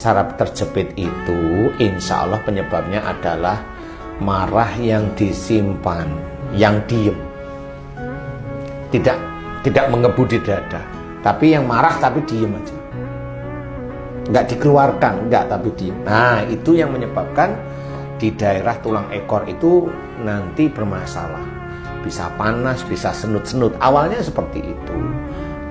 saraf terjepit itu insya Allah penyebabnya adalah marah yang disimpan, yang diem, tidak mengebu di dada, tapi yang marah tapi diem aja, nggak dikeluarkan, nggak, tapi diem. Nah, itu yang menyebabkan di daerah tulang ekor itu nanti bermasalah, bisa panas, bisa senut-senut. Awalnya seperti itu,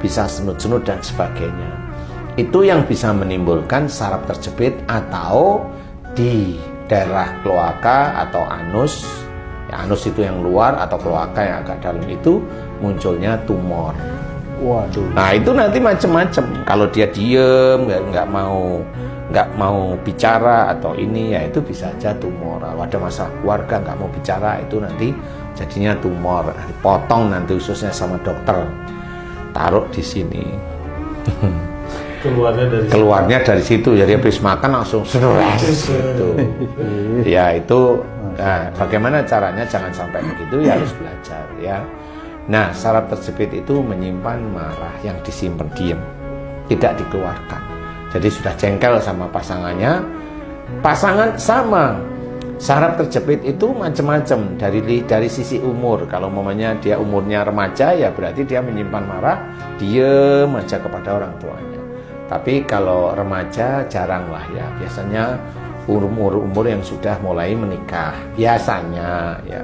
bisa senut-senut dan sebagainya. Itu yang bisa menimbulkan saraf terjepit, atau di daerah kloaka atau anus. Ya, anus itu yang luar, atau kloaka yang agak dalam itu munculnya tumor. Waduh. Nah, itu nanti macam-macam. Kalau dia diem, nggak mau bicara atau ini, ya itu bisa aja tumor. Kalau ada masalah keluarga nggak mau bicara, itu nanti jadinya tumor. Dipotong nanti ususnya sama dokter, taruh di sini. Keluarnya dari situ. Jadi habis makan langsung gitu. Ya itu. Nah, bagaimana caranya jangan sampai begitu, ya harus belajar ya. Nah, saraf terjepit itu menyimpan marah yang disimpan diem, tidak dikeluarkan. Jadi sudah jengkel sama pasangannya, pasangan sama. Saraf terjepit itu macam-macam dari sisi umur. Kalau umpamanya dia umurnya remaja, ya berarti dia menyimpan marah diem aja kepada orang tuanya. Tapi kalau remaja jarang lah ya, biasanya umur yang sudah mulai menikah biasanya ya.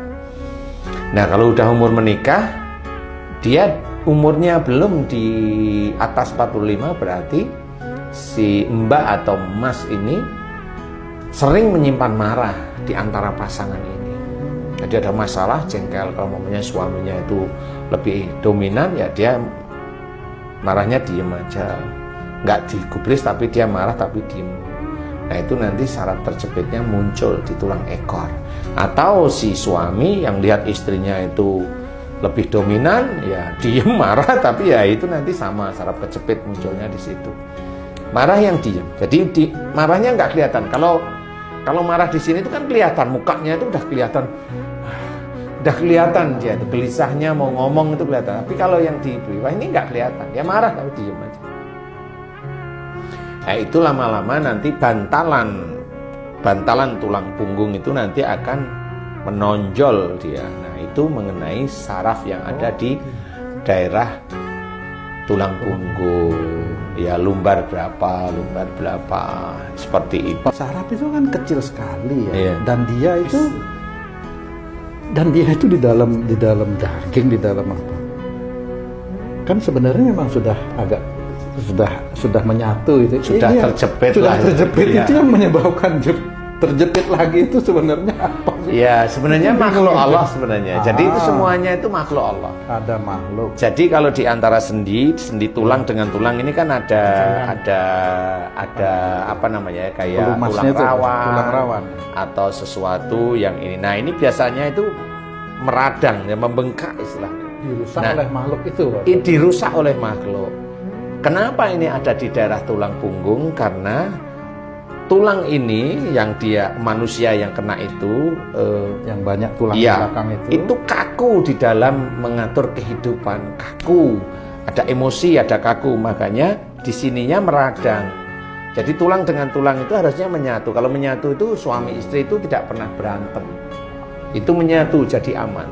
Nah, kalau udah umur menikah, dia umurnya belum di atas 45, berarti si mbak atau mas ini sering menyimpan marah di antara pasangan ini. Jadi ada masalah, jengkel, kalau umpamanya suaminya itu lebih dominan, ya dia marahnya diem aja, nggak digubris tapi dia marah tapi diem. Nah, itu nanti saraf terjepitnya muncul di tulang ekor. Atau si suami yang lihat istrinya itu lebih dominan, ya diem marah, tapi ya itu nanti sama saraf terjepit munculnya di situ. Marah yang diem, jadi marahnya nggak kelihatan. Kalau marah di sini itu kan kelihatan, mukanya itu udah kelihatan dia itu gelisahnya, mau ngomong itu kelihatan. Tapi kalau yang di bawah ini nggak kelihatan, dia marah tapi diem aja. Nah, itu lama-lama nanti bantalan tulang punggung itu nanti akan menonjol dia. Nah, itu mengenai saraf yang ada di daerah tulang punggung. Ya, lumbar berapa, seperti itu. Saraf itu kan kecil sekali ya. Iya. Dan dia itu di dalam daging, di dalam apa? Kan sebenarnya memang sudah menyatu itu. Sudah terjepit lah. Ya. Itu yang menyebabkan terjepit lagi itu sebenarnya apa sih? Ya, sebenarnya makhluk Allah sebenarnya. Jadi itu semuanya itu makhluk Allah. Ada makhluk. Jadi kalau di antara sendi tulang dengan tulang ini kan ada apa namanya, kayak tulang rawan atau sesuatu yang ini. Nah, ini biasanya itu meradang, ya, membengkak istilahnya. Dirusak oleh makhluk itu. Dirusak oleh makhluk. Kenapa ini ada di daerah tulang punggung? Karena tulang ini yang dia manusia yang kena itu, yang banyak tulang di belakang itu kaku di dalam mengatur kehidupan, kaku, ada emosi, ada kaku, makanya di sininya meradang. Jadi tulang dengan tulang itu harusnya menyatu. Kalau menyatu itu suami istri itu tidak pernah berantem, itu menyatu jadi aman.